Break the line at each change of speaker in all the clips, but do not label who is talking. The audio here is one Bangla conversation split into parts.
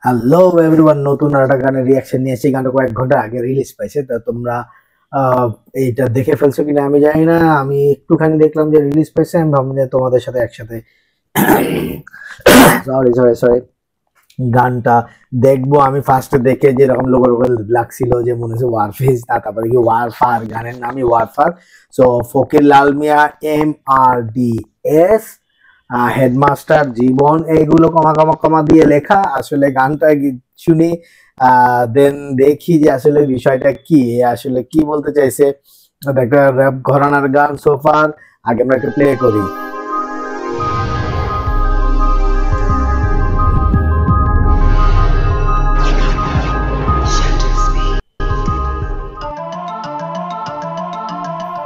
হ্যালো এভরিওয়ান, নতুন একটা গানের রিয়াকশন নিয়ে এসেছি। গানটা কয়েক ঘন্টা আগে রিলিজ পাইছে, তা তোমরা এইটা দেখে ফেলছো কিনা আমি জানি না। আমি একটুখানি দেখলাম যে রিলিজ পাইছে, আমি ভাবলাম যে তোমাদের সাথে একসাথে সরি সরি সরি গানটা দেখবো। আমি ফার্স্টে দেখে যেরকম লোগো লাগছিল যে মনে হচ্ছে ওয়ারফেজ, তারপরে কি ওয়ারফার, গানের নামই ওয়ারফার। সো ফকির লাল মিয়া, MRDS, হেডমাস্টার, জীবন, এইগুলো কমা কমা কমা দিয়ে লেখা। আসলে গানটা শুনি, দেন দেখি যে আসলে বিষয়টা কি, আসলে কি বলতে চাইছে। একটা র্যাপ ঘরানার গান সোফার। আগে আমরা একটু প্লে করি।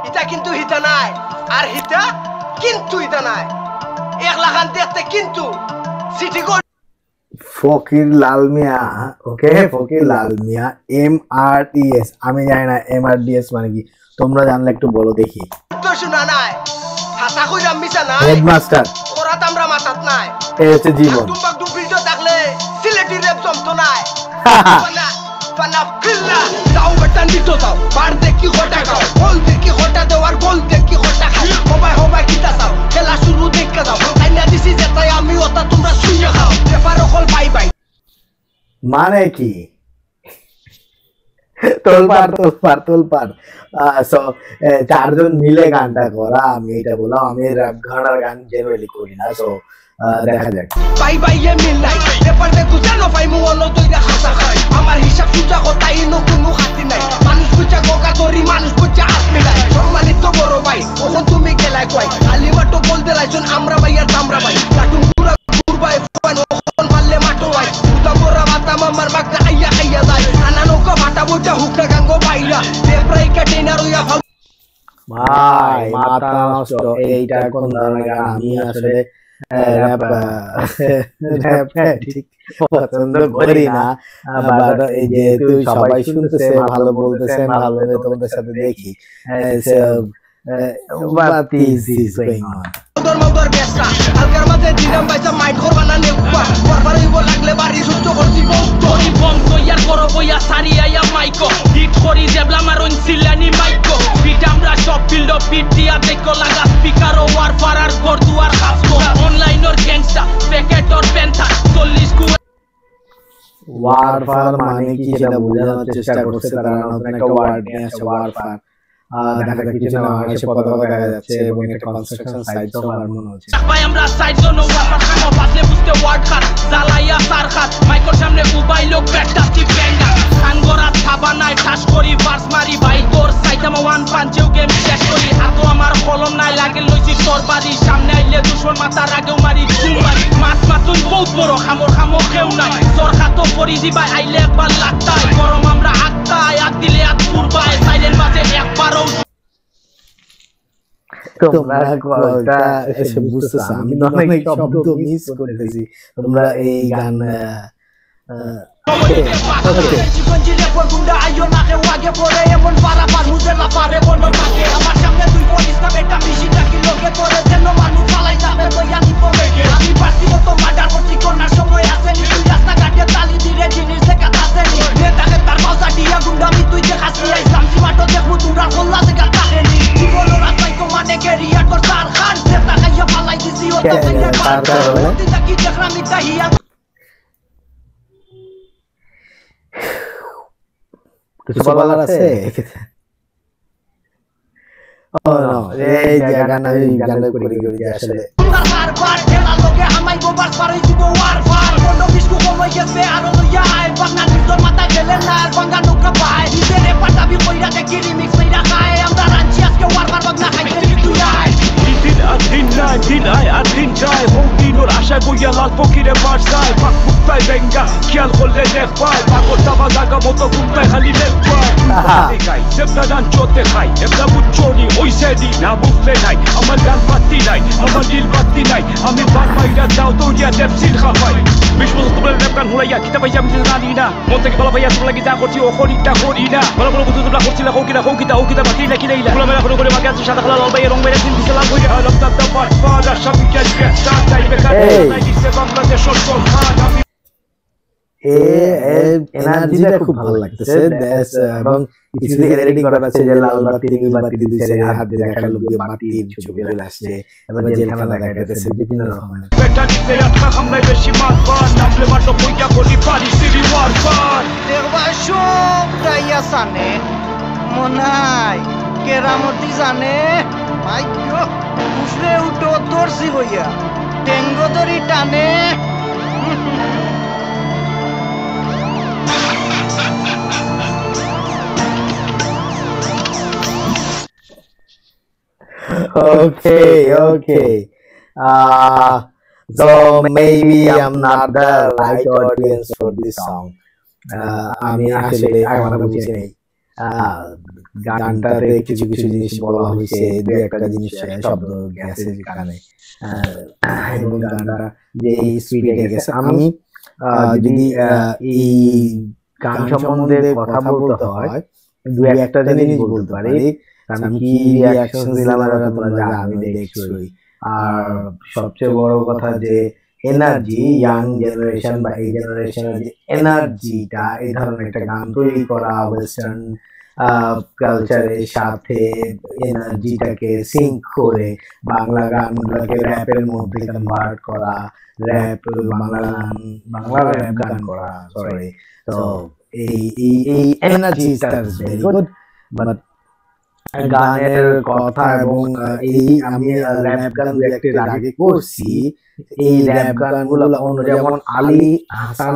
এটা কিন্তু হিতা নাই, আর হিতা কিন্তু হিতা নাই। এক লাখান দেখতে কিন্তু সিটি গোল্ড
ফকির লাল মিয়া, ওকে, ফকির লাল মিয়া, MRDS। আমি জানি না MRDS মানে কি, তোমরা জানলে একটু বলো দেখি।
তো শোনা নাই, হাসা কইরা মিছা নাই।
হেডমাস্টার
ওরা তো আমরা মাথাত নাই।
এই হচ্ছে জীবন।
তুমবাক দু ভিডিও থাকলে সিলেটি রেপ জমতো নাই। পানা কিল্লা দাও বটন দিতো দাও, বার দেখি হটা গাও, গোল দেখি হটা দাও, আর গোল দেখি হটা খাও। হবাই হবাই কিতা চাও, খেলা শুরু দেখে দাও। আইনা দিছি যেটাই আমি ওটা তোমরা শুইয়া খাও। রেফার কল বাই বাই
মানে কি? তোলপাড় তোলপাড় তোলপাড়। সো চারজন মিলে গানটা করা। আমি এটা বললাম, আমি র্যাপ গানের গান জেনারেলি করি না। সো দেখা যাক।
বাই বাই এ মিলাই রেফার দে তুই জানো ভাই মু অন্য দুইটা হাসা খাই। আমার হিসাব সুজা কথা ইনো কোনো খাতি নাই। মানুষ বুঝা গোকা তোরি, মানুষ বুঝা হাত মিলাই। সম্মানিত বড় ভাই ওখন তুমি গেলাই কই, খালি মাটো বলতে লাইছন আমরা ভাই আর আমরা ভাই। লাটুম পুরা গুরবাই ফান ওখন পারলে মাটো ভাই। উতা বড় মাতা মামার মাগনা আইয়া আইয়া যায়। আনানো কো মাটা বুঝা হুকনা গাঙ্গো বাইরা পেপ্রাই কাটেনার হইয়া ভাই
মাথা নষ্ট। এইটা কোন ধরনের গান? আমি আসলে র্যাপ ঠিক পছন্দ করি না, বাট এই যেহেতু সবাই শুনতেছে, ভালো বলতেছে, ভালো তোমাদের সাথে দেখি। What is this going on?
মদর বেসা আলকার মাঝে দিলাম বাইসা মাইন্ড করবা না নেউপা ওরবার হইব লাগলে বাড়ি সুচ্চ করছি তোরি বম তৈয়ার করো বইয়া সারি আইয়া মাইকো হিট করি জেবলা মারন সিলানি মাইকো বিট আমরা সব ফিল্ড অফ বিট দিয়া দেখো লাগা স্পিকার ও ওয়ারফার আর গর দুয়ার খাসকো অনলাইন অর গ্যাংস্টার প্যাকেট অর পেন্থা 40 কু
ওয়ারফার মানে কি সেটা বোঝানোর চেষ্টা করছে তারা। নতুন একটা ওয়ার্ড নিয়ে আসছে ওয়ারফার। দেখা যাক কিছু না এসে পতাকা দেখা যাচ্ছে এবং একটা কনস্ট্রাকশন সাইট সহ আর মনে হচ্ছে
ভাই আমরা সাইড জোন ওয়ারফার খানো বাসলে বুঝতে ওয়ার্ড খান জালাইয়া সার খান মাইকোর সামনে উবাই লোক ফ্যান্টাস্টিক ব্যাঙ্গা খানগরা ছাবা নাই ঠাস করি বাস মারি ভাই তোর সাইটাম ওয়ান পাঞ্চেও গেম শেষ করি হাতো আমার কলম নাই লাগে লইছি তোর বাড়ি সামনে আইলে দুশমন মাথার আগেও মারি চুমারি মাছ মাতুন বহুত বড় খামর খামো কেউ নাই তোর খাতো করি দিবাই আইলে একবার লাগতাই গরম আমরা আত্মাই আত দিলে আত পুরবাই সাইলেন্ট মাঝে একবারও
তোমরা কোনটা এসে বুঝতেছ। আমি অনেক শব্দ মিস করতেছি। তোমরা এই গান
জীবন জিলে পড়ুন্ডা আইও নাকে ওয়াগে পড়ে এমন পারা পার মুজে না পারে বলো থাকে আমার সামনে তুই বলিস না বেটা মিশি নাকি লোকে করে যেন মানুষ চালাই যাবে বইয়া নিব বেগে আমি পারছি তো মার্ডার করছি কোনার সময় আছে নি তুই রাস্তা ঘাটে তালি দিলে জিনিস দেখা আছে নি নেতাকে তার মাথা দিয়া গুন্ডামি তুই দেখাছি ইসলাম সীমাটো দেখবো তোরা হল্লা দেখা থাকে নি জীবন রাস্তায় তো মানে কেরিয়ার তোর সার খান নেতা খাইয়া পালাই দিছি ও তো খাইয়া পার তুই দেখি দেখরামি তাহিয়া
কিছু বলার আছে? ও নো, এই গান আমি গান করি আসলে
বারবার খেলা লোকে আমায় গোবার পারে দিব ওয়ারফার কোন বিস্কু কমই গেছে আর লইয়া আই বাংলা নিজর মাথা গেলে না আর বাংলা নৌকা পায় নিজেরে পাটাবি কইরা দেখি রিমিক্স কইরা খায় আমরা রাঞ্চি আজকে ওয়ারফার বাংলা খাইতে তুই আই দিন আয় আর দিন যায় হৌদিনোর আশা গইয়া লাল ফকিরে বাসায় পাক ফুটাই বেঙ্গা খেয়াল করলে দেখ পায় পাগল দাবা জাগা মতো ঘুমটায় খালি দেখ পায় দেখাই দেবনা গান চোতে খাই দেবনা বুচ্চনি ওই সেদি না বুঝলে নাই আমার গান পাত্তি নাই আমার দিল পাত্তি নাই আমি বান মাইরা যাও দৌড়িয়া দেবসিল খাপাই বিষ্ণু তোমরা র্যাপ গান হুড়াইয়া কিতা পাইয়া আমি জানি না মন থেকে বলা ভাইয়া তোমরা কি যা করছি ও করিটা করি না বলা বলা বুঝু তোমরা করছিলা কৌকিটা কৌকিতা কৌকিতা বাকি নাকি নাইলা তোমরা মেলা করে বাকি আছে সাদা খালা লাল ভাইয়া রং মেরে দিন দিছিলাম কইরা লক্তা দা পাট পাড়া সব কি আছে স্টার্ট টাইমে কাটে 97 বাংলাদেশ সব
এনার্জিটা খুব ভালো লাগতেছে এবং কিছু এডিটিং করা আছে যে লাল বাতি নীল বাতি দুই সাইডে হাত দিয়ে দেখালো বাতির ছবি চলে আসছে এবং জেলখানা দেখা যাচ্ছে বিভিন্ন রকমের
দেখবার সবটাই আসানে মনাই কেরামতি জানে ভাগ্য উঠলে উঠো দর্শি হইয়া টেঙ্গো দড়ি টানে
Okay. So maybe I'm not the right audience for this song. আমি আসলে আমার বুঝি নাই গানটাতে কিছু কিছু জিনিস বলা হয়েছে, দু একটা জিনিস শব্দ গেছে কানে এবং গানটা যে স্পিডে গেছে। আমি যদি এই গান সম্বন্ধে কথা বলতে হয় দু একটা জিনিস বলতে পারি। আমি কি রিঅ্যাকশন দিলাম তোমরা আমি দেখছি। আর সবচেয়ে বড় কথা যে এনার্জি, ইয়াং জেনারেশন বা এই জেনারেশনের যে এনার্জিটা, এই ধরনের একটা গান তৈরি করা ওয়েস্টার্ন কালচারের সাথে এনার্জিটাকে সিঙ্ক করে বাংলা গানগুলোকে র্যাপের মধ্যে কনভার্ট করা, র্যাপ বাংলা র্যাপ গান করা, সরি। তো এই এনার্জিটা ইজ ভেরি গুড। বাট গানের কথা এবং এই আমি র্যাপ গান দু একটা আগে করছি, এই র্যাপ গানগুলো অন্য যেমন আলী হাসান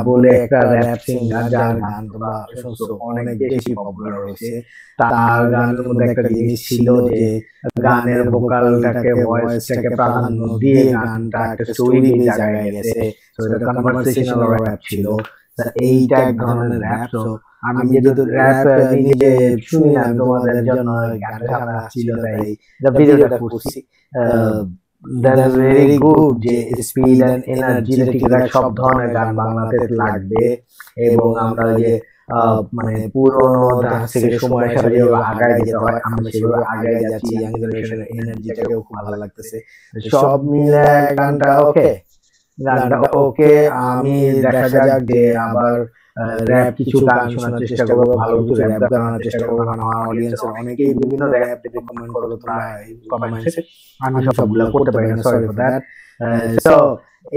বলে একটা র্যাপ সিঙ্গার যার গান তোমরা শুনছো অনেক বেশি পপুলার হয়েছে। তার গানের মধ্যে একটা জিনিস ছিল যে গানের ভোকালটাকে ভয়েসটাকে প্রাধান্য দিয়ে গানটা একটা স্টোরি জায়গায় গেছে, তো এটা কনভারসেশনাল র্যাপ ছিল। এইটা এক ধরনের র্যাপ। তো আমি যেহেতু র্যাপ নিজে শুনি না, তোমাদের জন্য গানটা ছিল তাই ভিডিওটা করছি। That is very good যে স্পিড এন্ড এনার্জি ঠিক সব ধরনের গান বাংলাতে লাগবে এবং আমরা যে মানে পুরোনো থেকে সময়ের সাথে যেভাবে আগায় যেতে হয় আমরা সেভাবে আগায় যাচ্ছি। ইয়াং জেনারেশনের এনার্জিটাকেও খুব ভালো লাগতেছে। সব মিলে গানটা ওকে। আমি দেখা যাক যে আবার র্যাপ কিছু গান শোনার চেষ্টা করবো, ভালো কিছু র্যাপ গান শোনার চেষ্টা করবো। আমার অডিয়েন্সের অনেকেই বিভিন্ন র্যাপ রেকমেন্ড করলো তোমরা কমেন্টসে, আমি সবগুলো করতে পারি না, সরি ফর দ্যাট। সো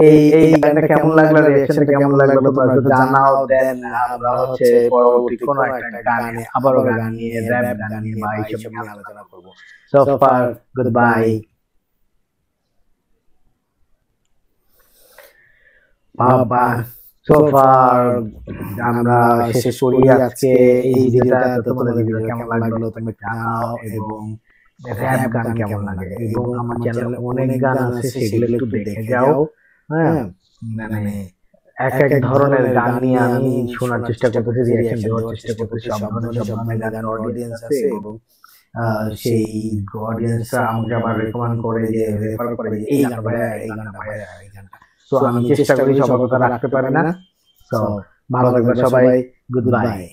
এই গানটা কেমন লাগলো, রিঅ্যাকশনটা কেমন লাগলো তোমরা একটু জানাও। দেন আমরা হচ্ছে পরবর্তী কোনো একটা গানে আবারও গান নিয়ে র্যাপ গান নিয়ে বা এইসব নিয়ে আলোচনা করবো। So far good bye. বাবা so far আমরা শেষ করি আজকে এই ভিডিওটা। তোমাদের ভিডিও কেমন লাগলো তোমরা জানাও এবং র‍্যাপ গান কেমন লাগে এবং আমার চ্যানেলে অনেক গান আছে সেগুলো একটু দেখে যাও। হ্যাঁ, মানে এক এক ধরনের গান নিয়ে আমি শোনার চেষ্টা করতেছি, রিঅ্যাকশন দেওয়ার চেষ্টা করতেছি। সব ধরনের গান অডিয়েন্স আছে এবং সেই অডিয়েন্সরা আমাকে আবার রেকমেন্ড করে যে রেফার করে যে এই গানটা ভাইয়া, এই গানটা ভাইয়া, এই গানটা। তো আমি চেষ্টা করি সবার কথা রাখতে পারি না। তো ভালো থাকবেন সবাই, গুড বাই।